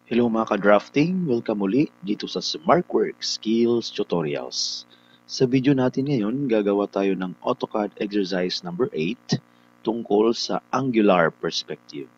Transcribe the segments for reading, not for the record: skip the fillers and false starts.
Hello mga ka-drafting! Welcome muli dito sa SmartWorks Skills Tutorials. Sa video natin ngayon, gagawa tayo ng AutoCAD Exercise number 8 tungkol sa Angular Perspective.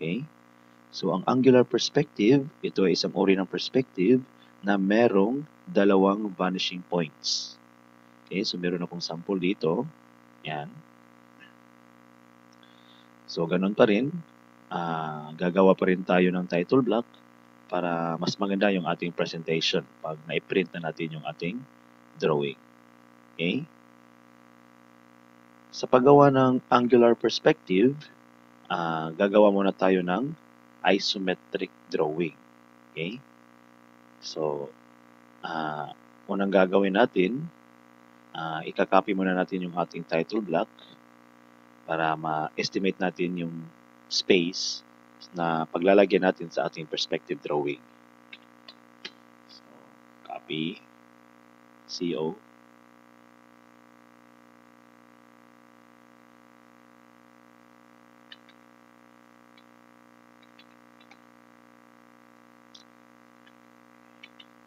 Okay? So, ang angular perspective, ito ay isang uri ng perspective na merong dalawang vanishing points. Okay? So, meron akong sample dito. Yan. So, ganun pa rin. Gagawa pa rin tayo ng title block para mas maganda yung ating presentation pag na-print na natin yung ating drawing. Okay? Sa paggawa ng angular perspective, gagawa muna tayo ng isometric drawing. Okay? So, unang gagawin natin, ikakopy muna natin yung ating title block para ma-estimate natin yung space na paglalagyan natin sa ating perspective drawing. So, copy, CO.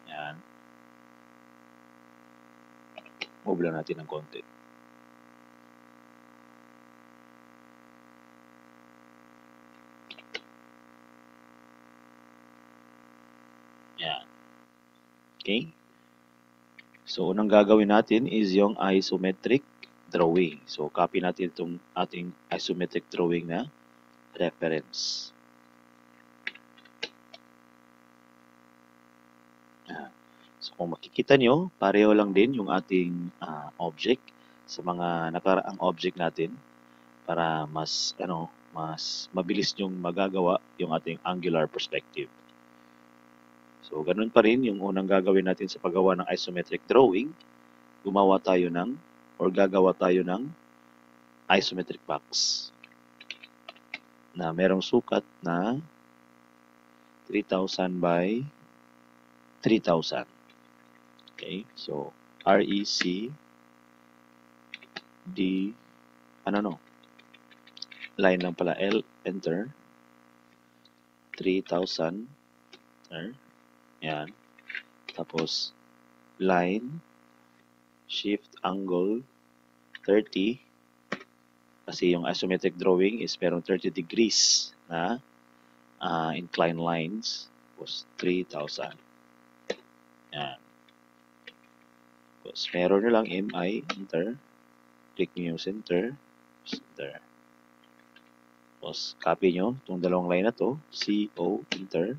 Yan. Move lang natin ng konti. Yan. Okay? So, unang gagawin natin is yung isometric drawing. So, copy natin itong ating isometric drawing na reference. So, kung makikita nyo, pareho lang din yung ating object sa mga nakaraang object natin para mas mabilis nyong magagawa yung ating angular perspective. So, ganun pa rin yung unang gagawin natin sa paggawa ng isometric drawing. Gagawa tayo ng isometric box na merong sukat na 3,000 by 3,000. Okay, so REC D line lang pala, L, enter, 3,000, yan, tapos line, shift angle 30, kasi yung isometric drawing is merong 30 degrees na inclined lines, was 3,000. Yan. Tapos meron nyo lang MI, enter, click nyo yung center, tapos copy nyo itong dalawang line na to, CO, enter,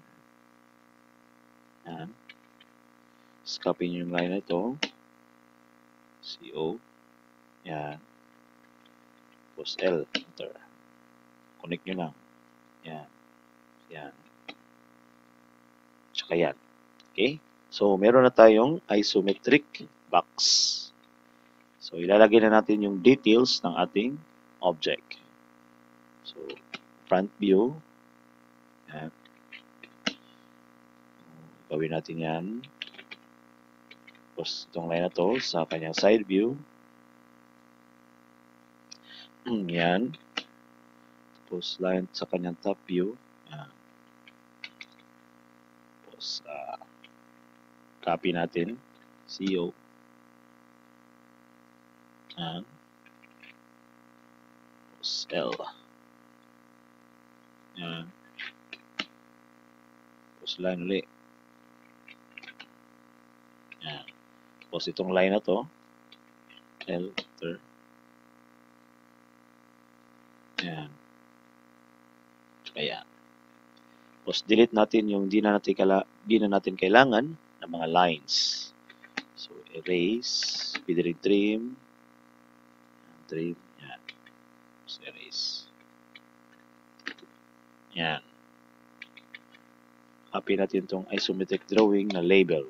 yan. Tapos copy nyo yung line na to, CO, yan. Tapos L, enter. Connect nyo lang. Yan. Yan. Tsaka yan. Okay? So, meron na tayong isometric box. So, ilalagay na natin yung details ng ating object. So, front view. Yan. Gawin natin yan. Tapos, itong line na to sa kanyang side view. Yan. Tapos, line sa kanyang top view. Yan. Tapos, copy natin. CO. Yan. Tapos, L. Yan. Tapos, line ulit. Yan. Tapos, itong line na to. L, enter. Yan. Ayan. Tapos delete natin yung di na natin kailangan ng mga lines. So erase, pwede rin trim, yan. Tapos erase. Yan. Copy natin itong isometric drawing na label.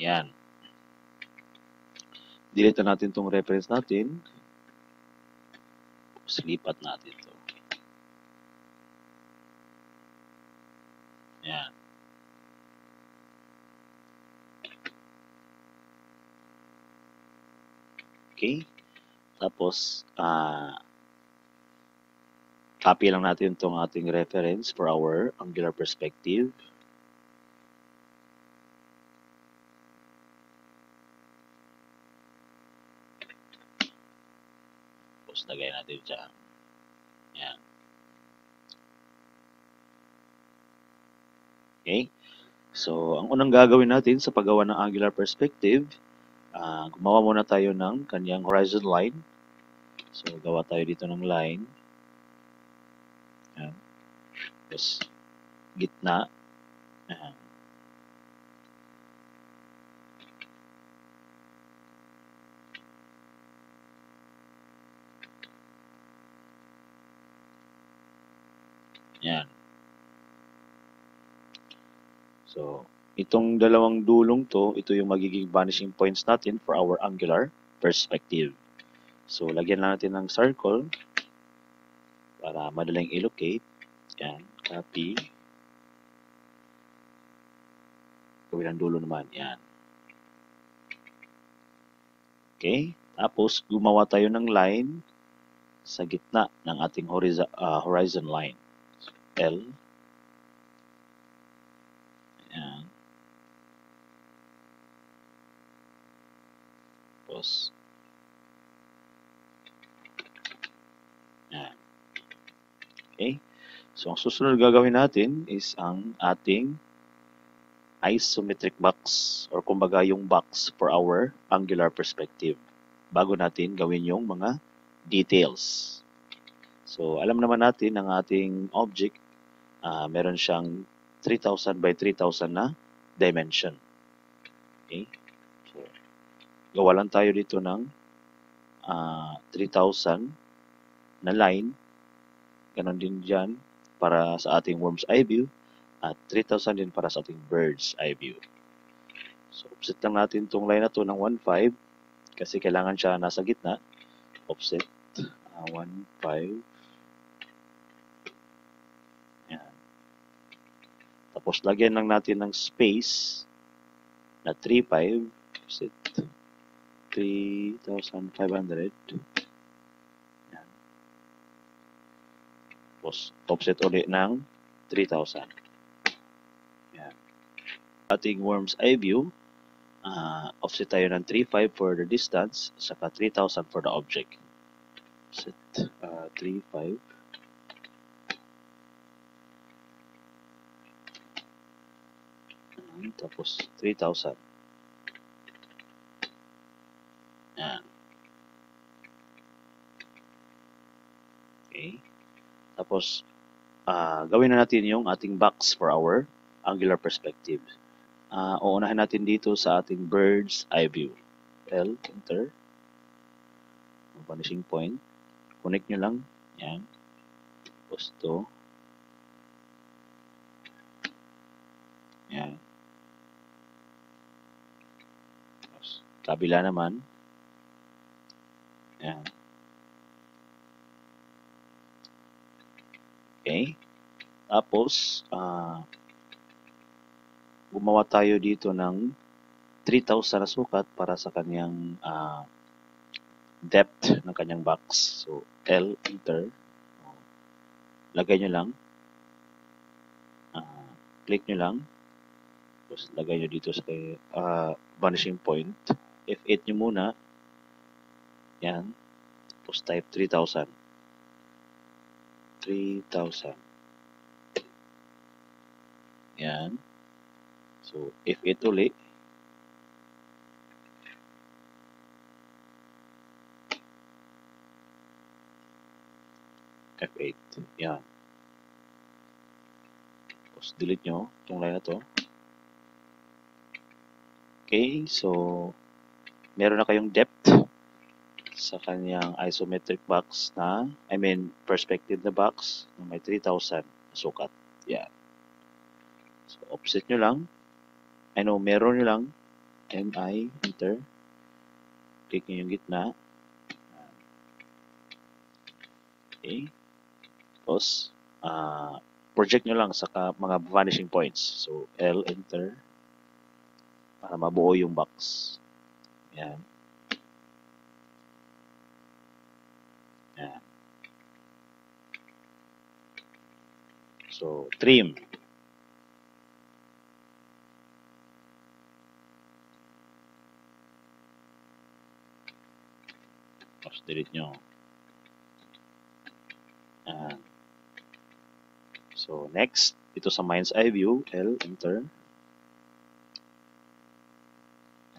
Yan. Delete na natin itong reference natin. Lipat natin ito. Yan. Okay. Tapos, copy lang natin itong ating reference for our angular perspective. Tapos, lagay natin dyan. Yan. Okay. So, ang unang gagawin natin sa paggawa ng angular perspective, gumawa muna tayo ng kanyang horizon line. So, gawa tayo dito ng line. Yan. Tapos, gitna. Yan. Yan. So, itong dalawang dulong to, ito yung magiging vanishing points natin for our angular perspective. So, lagyan lang natin ng circle para madaling i-locate. Yan, copy. Gawin ang dulo naman. Yan. Okay. Tapos, gumawa tayo ng line sa gitna ng ating horizon line. So, L. Yan. Tapos, yan. Okay. So, ang susunod gagawin natin is ang ating isometric box or kumbaga yung box for our angular perspective bago natin gawin yung mga details. So, alam naman natin ang ating object, meron siyang 3,000 by 3,000 na dimension. Okay? So, gawa lang tayo dito ng 3,000 na line. Ganon din dyan para sa ating worm's eye view at 3,000 din para sa ating bird's eye view. So, offset lang natin itong line na to ng 1.5 kasi kailangan siya nasa gitna. Offset 1.5. Yan. Tapos, lagyan lang natin ng space na 3.5. Offset 3,500. Yan. Tapos, offset ulit ng 3,000. Yan. Ating worm's eye view, offset tayo ng 3.5 for the distance, saka 3,000 for the object. Offset 3.5. Tapos 3,000. Yan. Okay. Tapos, gawin na natin yung ating box for our angular perspective. Uunahin natin dito sa ating bird's eye view. L, enter. Vanishing point. Connect nyo lang. Yan. Tapos to. Yan. Tapos, kabila naman. Yan. Okay. Tapos, gumawa tayo dito ng 3,000 na sukat para sa kanyang depth ng kanyang box. So, L, enter. Lagay nyo lang. Click nyo lang. Tapos, lagay nyo dito sa vanishing point. F8 nyo muna. Yan. Tapos, type 3,000. 3,000. Yan. So, F8 ulit. F8. Yan. Tapos, delete nyo itong line na to. Okay. So, meron na kayong depth sa kanyang isometric box na, perspective na box na may 3,000 sukat. Yan. So, offset nyo lang. Meron nyo lang. MI, enter. Click nyo yung gitna. Okay. Tapos, project nyo lang sa mga vanishing points. So, L, enter. Para mabuo yung box. Yan. Yan. So, trim. Tapos, delete nyo. Yan. So, next, ito sa mind's eye view, L, enter.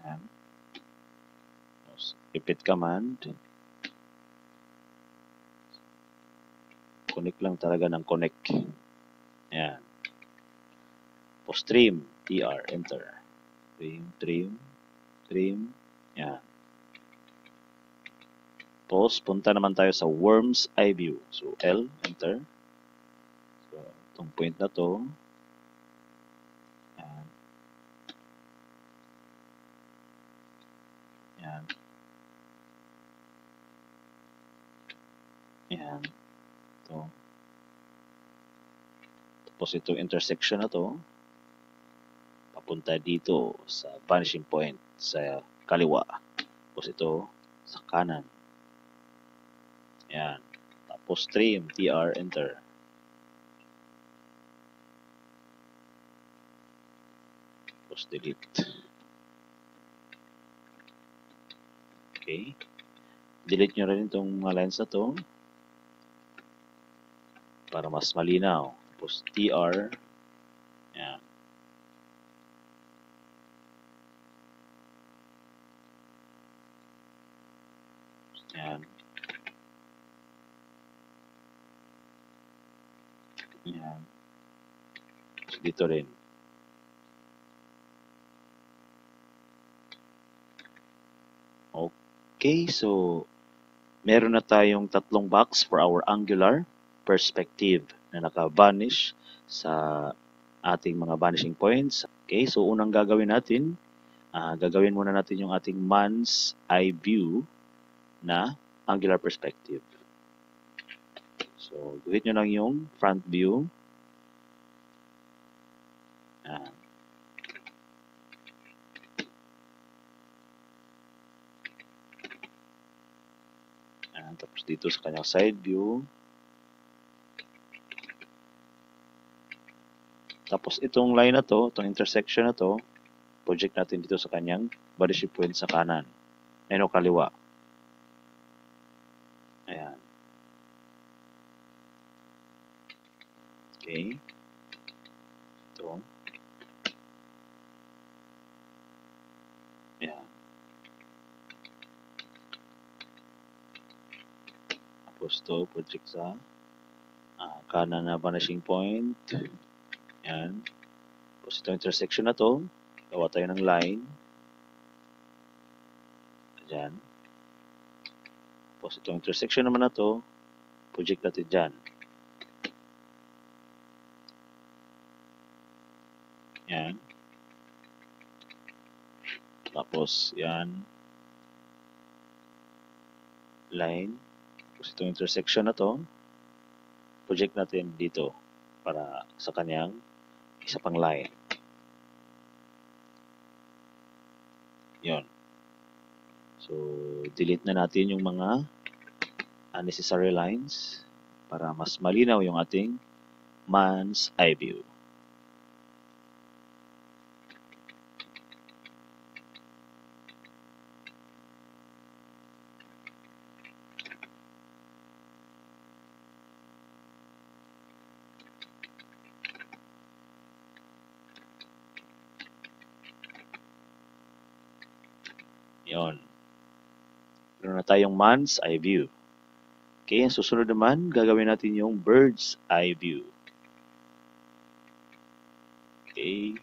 Yan. Tapos, repeat command. Connect lang talaga ng connect. Yan. Tapos, trim, TR, enter. Trim. Yan. Tapos, punta naman tayo sa worm's eye view. So, L, enter. So, Itong point na to. Yan. Yan. Yan. Ito. Tapos itong intersection na to, papunta dito sa vanishing point sa kaliwa. Tapos ito sa kanan. Yan. Tapos trim, TR, enter. Tapos delete. Okay. Delete nyo rin itong mga lines na to para mas malinaw. Tapos TR. Yan. Yan. Yan. Tapos dito rin. Okay, so meron na tayong tatlong box for our angular perspective na naka-vanish sa ating mga vanishing points. Okay, so unang gagawin natin, gagawin muna natin yung ating man's eye view na angular perspective. So, guhit nyo lang yung front view. Tapos dito sa kanyang side view. Tapos itong line na to, itong intersection na to, project natin dito sa kanyang vanishing point sa kanan. Ayun o kaliwa. Ayan. Okay. Ito. Ayan. Tapos ito, project sa kanan na vanishing point. Ayan. Tapos itong intersection na to, gawa tayo ng line. Ayan. Tapos itong intersection naman na to, project natin dyan. Yan. Tapos, yan. Line. Tapos itong intersection na to, project natin dito para sa kanyang isa pang line. Yon. So, delete na natin yung mga unnecessary lines para mas malinaw yung ating man's eye view. Yon. Meron na tayong man's eye view. Okay, ang susunod naman, gagawin natin yung bird's eye view. Okay.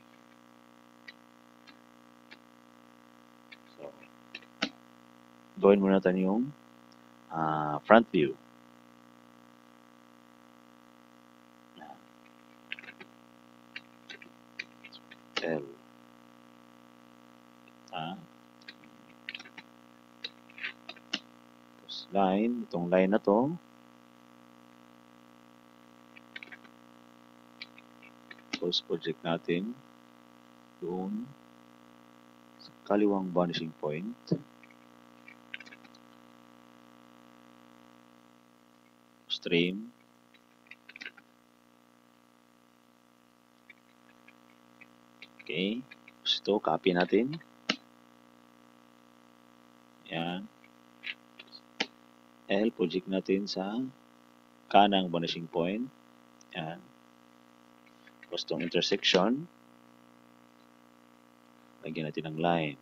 So, gawin muna natin yung front view. L. Line, itong line na to. Tapos project natin doon sa kaliwang vanishing point. Stream. Okay. Tapos ito, copy natin. Yan. L, project natin sa kanang vanishing point. Yan. Tapos itong intersection, lagyan natin ng line.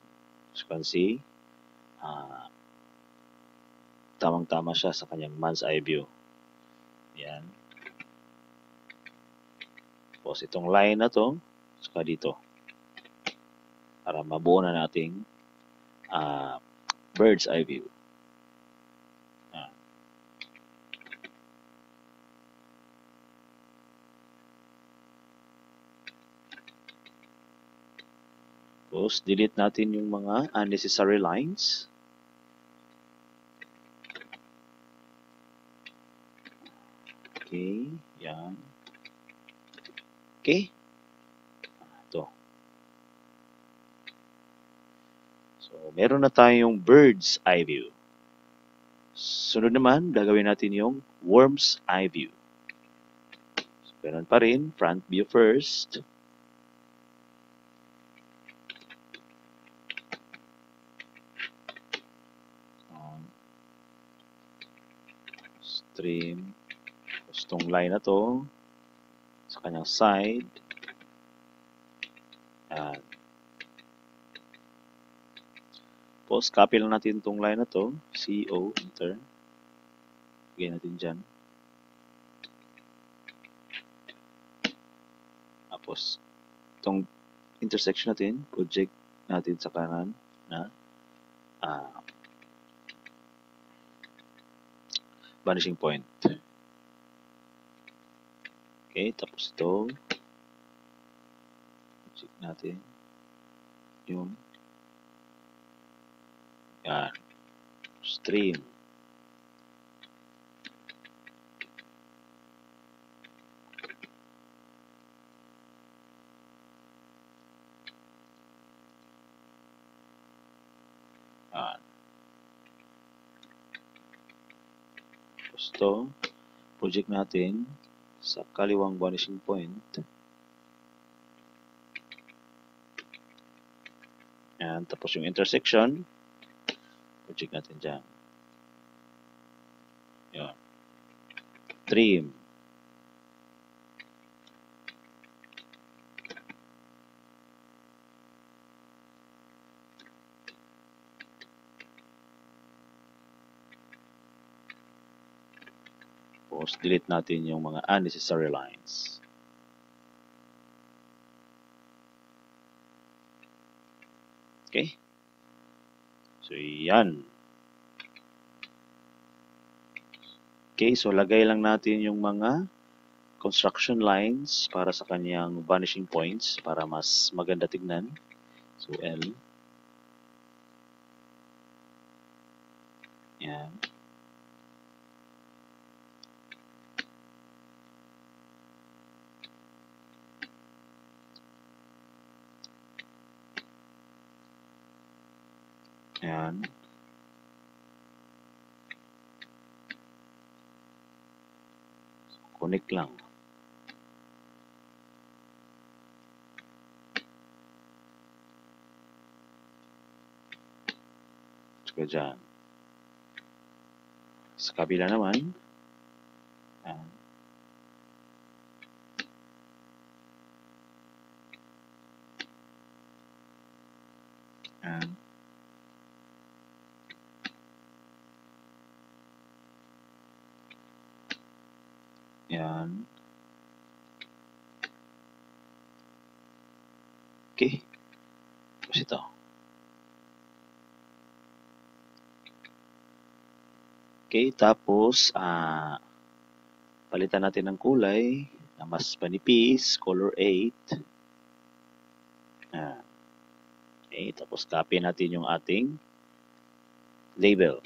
As you can see, tamang-tama siya sa kanyang man's eye view. Yan. Tapos itong line na to, saka dito. Para mabuo na nating bird's eye view. Tapos, delete natin yung mga unnecessary lines. Okay, yan. Okay. Ito. So, meron na tayong bird's eye view. Sunod naman, gagawin natin yung worm's eye view. So, ganun pa rin, front view first. Stream. Tapos itong line na to, sa kanyang side. Yan. Tapos, copy lang natin itong line na to. CO, enter. Lagay natin dyan. Tapos, itong intersection natin, project natin sa kanan na vanishing point. Okay, tapos ito, project natin yung yan, stream. Yan. Tapos ito, project natin sa kaliwang vanishing point. Yan, tapos yung intersection, project natin dyan. Yan. Trim. Tapos, delete natin yung mga unnecessary lines. Okay? So, yan. Okay, so lagay lang natin yung mga construction lines para sa kanyang vanishing points para mas maganda tignan. So, L. Yan. Yan. Connect lang. Tsaka dyan. Sa kabila naman. Yan. Yan. Yan. Okay. Tapos ito. Okay, tapos palitan natin ng kulay na mas manipis, color 8. Okay, tapos copy natin yung ating label.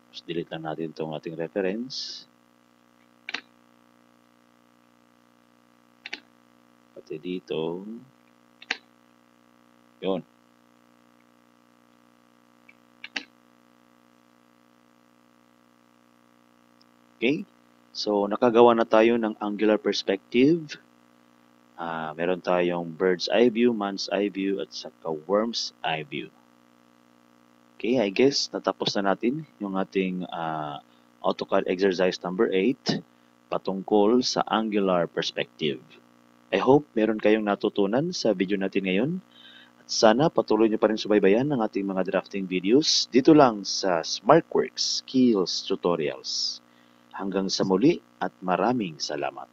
Tapos delete lang natin itong ating reference. Pati dito. Yun. Okay. So, nakagawa na tayo ng angular perspective. Meron tayong bird's eye view, man's eye view, at saka worm's eye view. Okay, I guess natapos na natin yung ating AutoCAD exercise number 8 patungkol sa angular perspective. I hope meron kayong natutunan sa video natin ngayon. At sana patuloy nyo pa rin subaybayan ang ating mga drafting videos dito lang sa SmartWorks Skills Tutorials. Hanggang sa muli at maraming salamat.